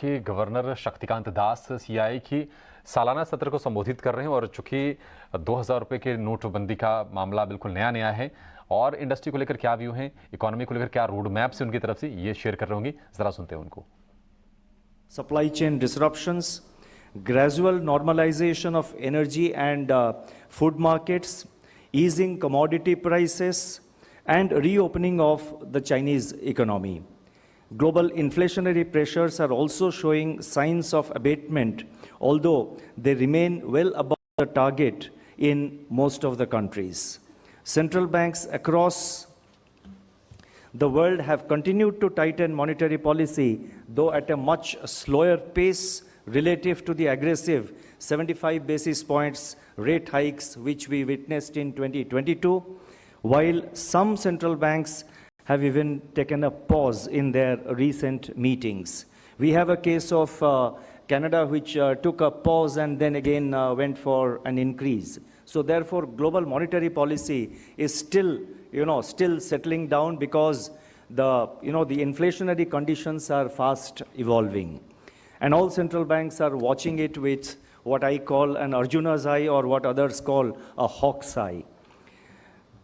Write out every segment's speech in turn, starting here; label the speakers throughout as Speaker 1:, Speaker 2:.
Speaker 1: कि governor Shaktikanta Das CII की सालाना सत्र को संबोधित कर रहे हैं और चूंकि 2000 रुपए के नोटबंदी का मामला बिल्कुल नया नया है और इंडस्ट्री को लेकर क्या व्यू है, इकोनॉमी को लेकर क्या रोड मैप से उनकी तरफ से ये शेयर कर रहे होंगे, जरा सुनते हैं उनको।
Speaker 2: Supply chain disruptions, gradual normalization of energy and food markets, easing commodity prices, and reopening of the Chinese economy. Global inflationary pressures are also showing signs of abatement, although they remain well above the target in most of the countries. Central banks across the world have continued to tighten monetary policy, though at a much slower pace relative to the aggressive 75 basis points rate hikes which we witnessed in 2022, while some central banks have even taken a pause in their recent meetings. We have a case of Canada which took a pause and then again went for an increase. So therefore, global monetary policy is still settling down because the inflationary conditions are fast evolving. And all central banks are watching it with what I call an Arjuna's eye or what others call a hawk's eye.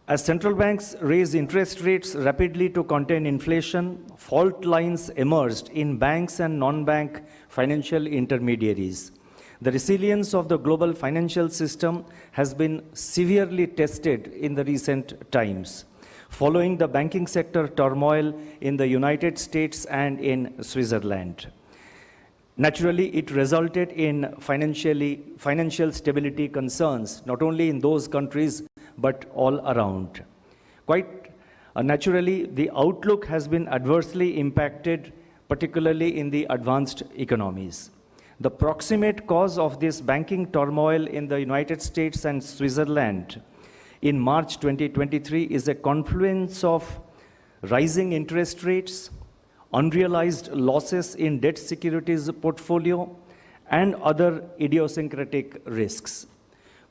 Speaker 2: As central banks raise interest rates rapidly to contain inflation, fault lines emerged in banks and non-bank financial intermediaries. The resilience of the global financial system has been severely tested in the recent times, following the banking sector turmoil in the United States and in Switzerland. Naturally, it resulted in financial stability concerns, not only in those countries, but all around. Quite naturally, the outlook has been adversely impacted, particularly in the advanced economies. The proximate cause of this banking turmoil in the United States and Switzerland in March 2023 is a confluence of rising interest rates, unrealized losses in debt securities portfolio, and other idiosyncratic risks.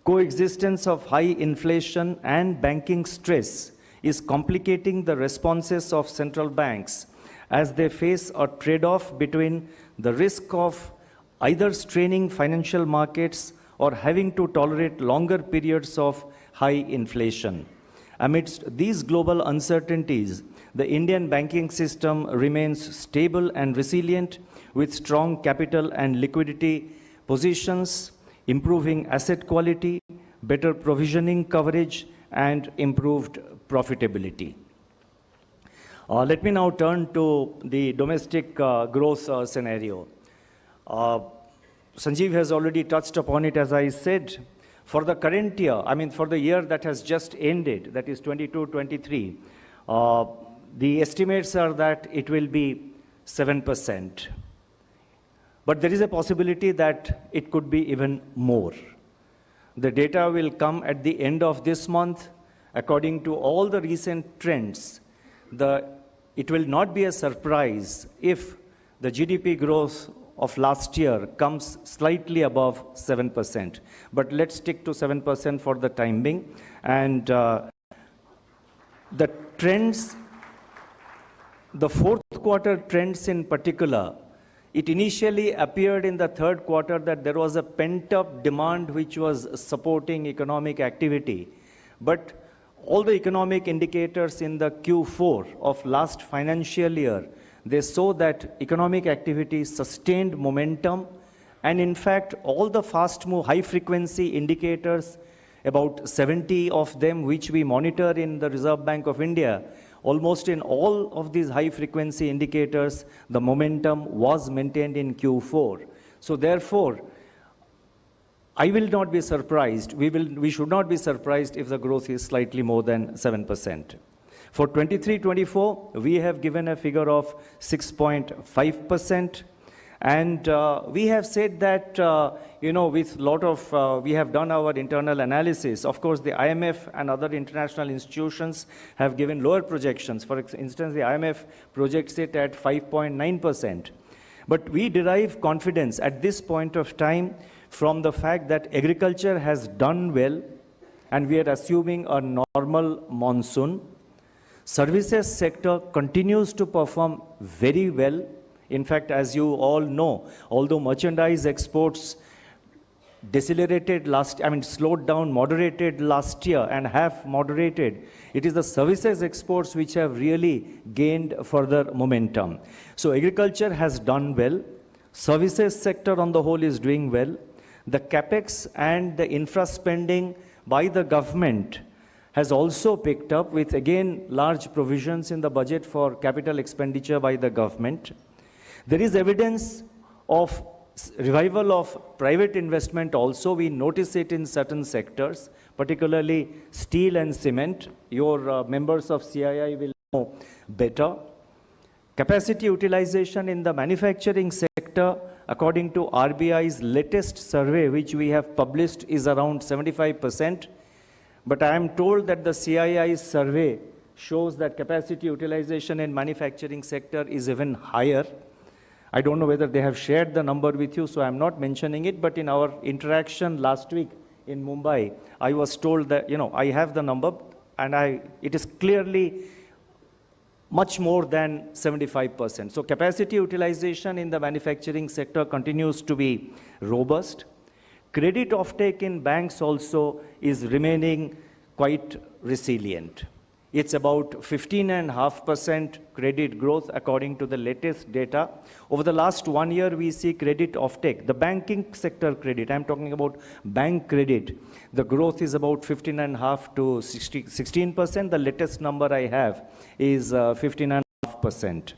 Speaker 2: Coexistence of high inflation and banking stress is complicating the responses of central banks as they face a trade-off between the risk of either straining financial markets or having to tolerate longer periods of high inflation. Amidst these global uncertainties, the Indian banking system remains stable and resilient with strong capital and liquidity positions, improving asset quality, better provisioning coverage, and improved profitability. Let me now turn to the domestic growth scenario. Sanjeev has already touched upon it, as I said. For the current year, for the year that has just ended, that is 22-23, the estimates are that it will be 7%. But there is a possibility that it could be even more. The data will come at the end of this month. According to all the recent trends, it will not be a surprise if the GDP growth of last year comes slightly above 7%. But let's stick to 7% for the time being. And the trends, the fourth quarter trends in particular, it initially appeared in the third quarter that there was a pent-up demand which was supporting economic activity. But all the economic indicators in the Q4 of last financial year, they saw that economic activity sustained momentum, and in fact, all the high-frequency indicators, about 70 of them which we monitor in the Reserve Bank of India, almost in all of these high-frequency indicators, the momentum was maintained in Q4. So therefore, I will not be surprised, we should not be surprised if the growth is slightly more than 7%. For 23-24, we have given a figure of 6.5%. And we have said that, with a lot of, we have done our internal analysis. Of course, the IMF and other international institutions have given lower projections. For instance, the IMF projects it at 5.9%. But we derive confidence at this point of time from the fact that agriculture has done well, and we are assuming a normal monsoon. Services sector continues to perform very well. In fact, as you all know, although merchandise exports slowed down, moderated last year and have moderated, it is the services exports which have really gained further momentum. So agriculture has done well. Services sector on the whole is doing well. The capex and the infra spending by the government has also picked up with, again, large provisions in the budget for capital expenditure by the government. There is evidence of revival of private investment also. We notice it in certain sectors, particularly steel and cement. Your members of CII will know better. Capacity utilization in the manufacturing sector, according to RBI's latest survey, which we have published, is around 75%. But I am told that the CII survey shows that capacity utilization in manufacturing sector is even higher. I don't know whether they have shared the number with you, so I'm not mentioning it, but in our interaction last week in Mumbai, I was told that, I have the number, and it is clearly much more than 75%. So capacity utilization in the manufacturing sector continues to be robust. Credit offtake in banks also is remaining quite resilient. It's about 15.5% credit growth according to the latest data. Over the last 1 year, we see credit offtake, the banking sector credit, I'm talking about bank credit. The growth is about 15.5 to 16%. The latest number I have is 15.5%.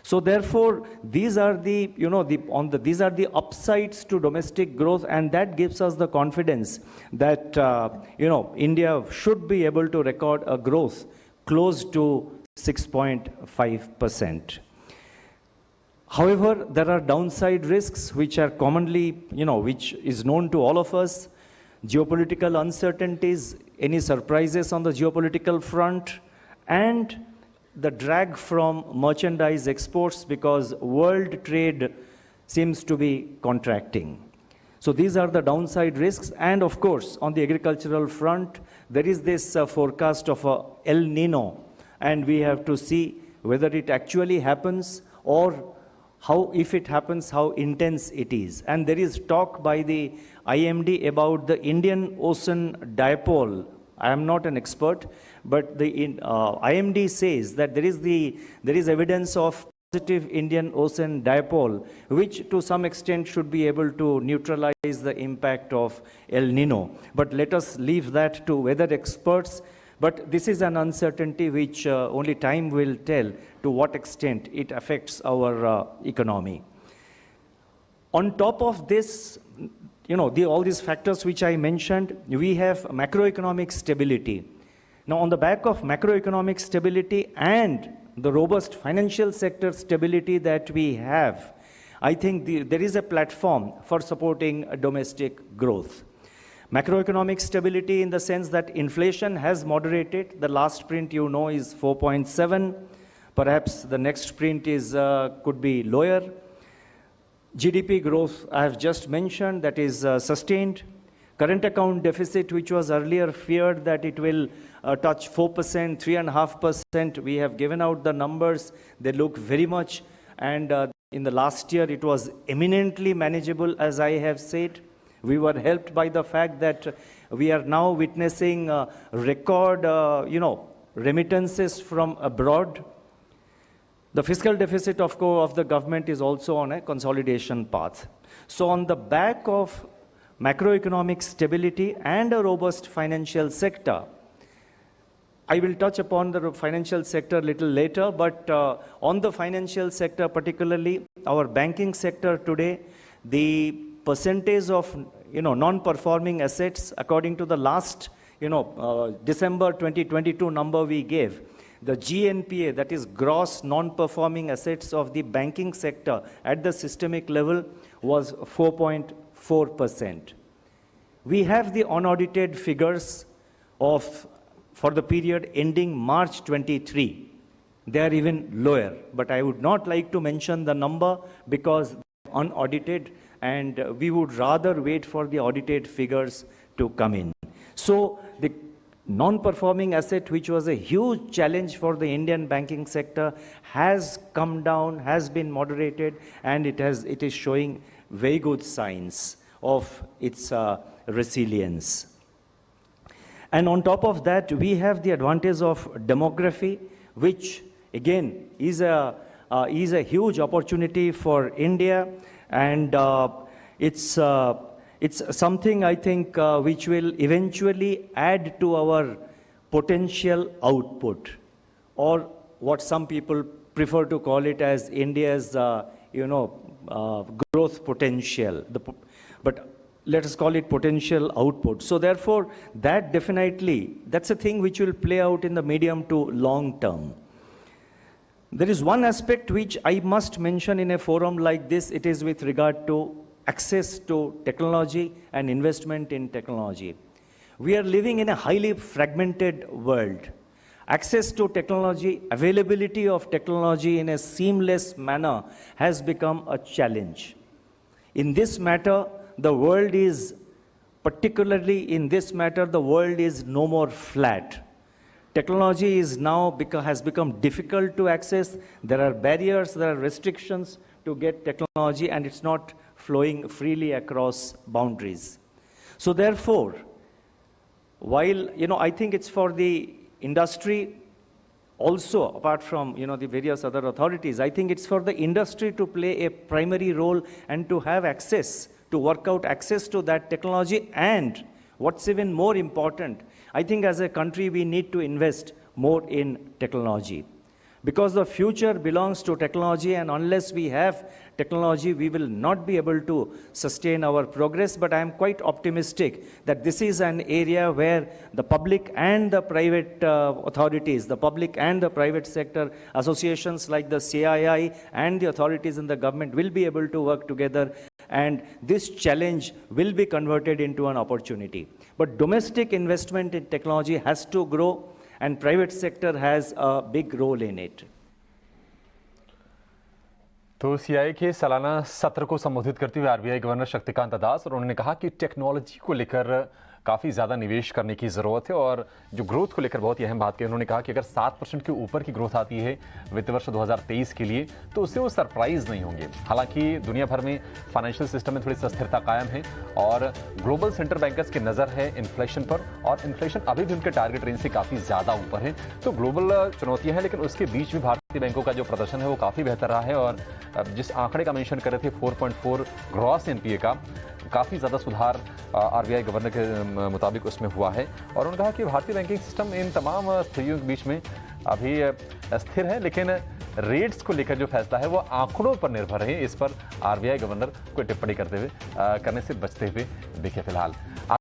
Speaker 2: So therefore, these are the, these are the upsides to domestic growth, and that gives us the confidence that, India should be able to record a growth close to 6.5%. However, there are downside risks which are commonly, which is known to all of us. Geopolitical uncertainties, any surprises on the geopolitical front, and the drag from merchandise exports because world trade seems to be contracting. So these are the downside risks. And of course, on the agricultural front, there is this forecast of a El Nino, and we have to see whether it actually happens or how, if it happens, how intense it is. And there is talk by the IMD about the Indian Ocean dipole. I am not an expert, but the IMD says that there is evidence of positive Indian Ocean dipole, which to some extent should be able to neutralize the impact of El Nino. But let us leave that to weather experts. But this is an uncertainty which only time will tell to what extent it affects our economy. On top of this, all these factors which I mentioned, we have macroeconomic stability. Now, on the back of macroeconomic stability and the robust financial sector stability that we have, I think there is a platform for supporting domestic growth. Macroeconomic stability in the sense that inflation has moderated. The last print is 4.7. Perhaps the next print could be lower. GDP growth, I have just mentioned, that is sustained. Current account deficit, which was earlier feared that it will touch 4%, 3.5%, we have given out the numbers. They look very much, and in the last year, it was eminently manageable, as I have said. We were helped by the fact that we are now witnessing record, remittances from abroad. The fiscal deficit, of course, of the government is also on a consolidation path. So on the back of macroeconomic stability and a robust financial sector, I will touch upon the financial sector a little later, but on the financial sector, particularly our banking sector today, the percentage of non-performing assets, according to the last December 2022 number we gave, the GNPA, that is gross non-performing assets of the banking sector at the systemic level, was 4.4%. We have the unaudited figures for the period ending March 23. They are even lower, but I would not like to mention the number because unaudited, and we would rather wait for the audited figures to come in. So non-performing asset, which was a huge challenge for the Indian banking sector, has come down, has been moderated, and it is showing very good signs of its resilience. And on top of that, we have the advantage of demography, which again is a huge opportunity for India, and it's something, I think, which will eventually add to our potential output, or what some people prefer to call it as India's, growth potential. But let us call it potential output. So therefore, that's a thing which will play out in the medium to long term. There is one aspect which I must mention in a forum like this. It is with regard to access to technology and investment in technology. We are living in a highly fragmented world. Access to technology, availability of technology in a seamless manner has become a challenge. In this matter, the world is no more flat. Technology has become difficult to access. There are barriers, there are restrictions to get technology, and it's not flowing freely across boundaries. So therefore, while I think it's for the industry also, apart from the various other authorities, I think it's for the industry to play a primary role and to have access, to work out access to that technology. And what's even more important, I think as a country we need to invest more in technology, because the future belongs to technology, and unless we have technology, we will not be able to sustain our progress. But I am quite optimistic that this is an area where the public and the private authorities, the public and the private sector associations like the CII and the authorities in the government will be able to work together, and this challenge will be converted into an opportunity. But domestic investment in technology has to grow, and private sector has a big role in it.
Speaker 1: तो CII के सालाना सत्र को संबोधित करते हुए RBI governor Shaktikanta Das, और उन्होंने कहा कि टेक्नोलॉजी को लेकर काफ़ी ज़्यादा निवेश करने की ज़रूरत है, और जो ग्रोथ को लेकर बहुत ही अहम बात कही उन्होंने कहा कि अगर 7% के ऊपर की ग्रोथ आती है वित्त वर्ष 2023 के लिए तो उससे वो सरप्राइज नहीं होंगे। हालांकि दुनिया भर में फाइनेंशियल सिस्टम में थोड़ी सी अस्थिरता कायम है, और ग्लोबल सेंट्रल बैंकर्स की नज़र है इन्फ्लेशन पर, और इन्फ्लेशन अभी भी उनके टारगेट रेंज से काफ़ी ज़्यादा ऊपर है। तो ग्लोबल चुनौतियाँ हैं, लेकिन उसके बीच भी भारतीय बैंकों का जो प्रदर्शन है वो काफ़ी बेहतर रहा है, और जिस आंकड़े का मेंशन कर रहे थे 4.4 ग्रॉस एनपीए का, काफ़ी ज़्यादा सुधार आरबीआई गवर्नर के मुताबिक उसमें हुआ है। और उन्होंने कहा कि भारतीय बैंकिंग सिस्टम इन तमाम स्थितियों के बीच में अभी स्थिर है, लेकिन रेट्स को लेकर जो फैसला है वो आंकड़ों पर निर्भर है। इस पर आरबीआई गवर्नर कोई टिप्पणी करने से बचते हुए दिखे फिलहाल।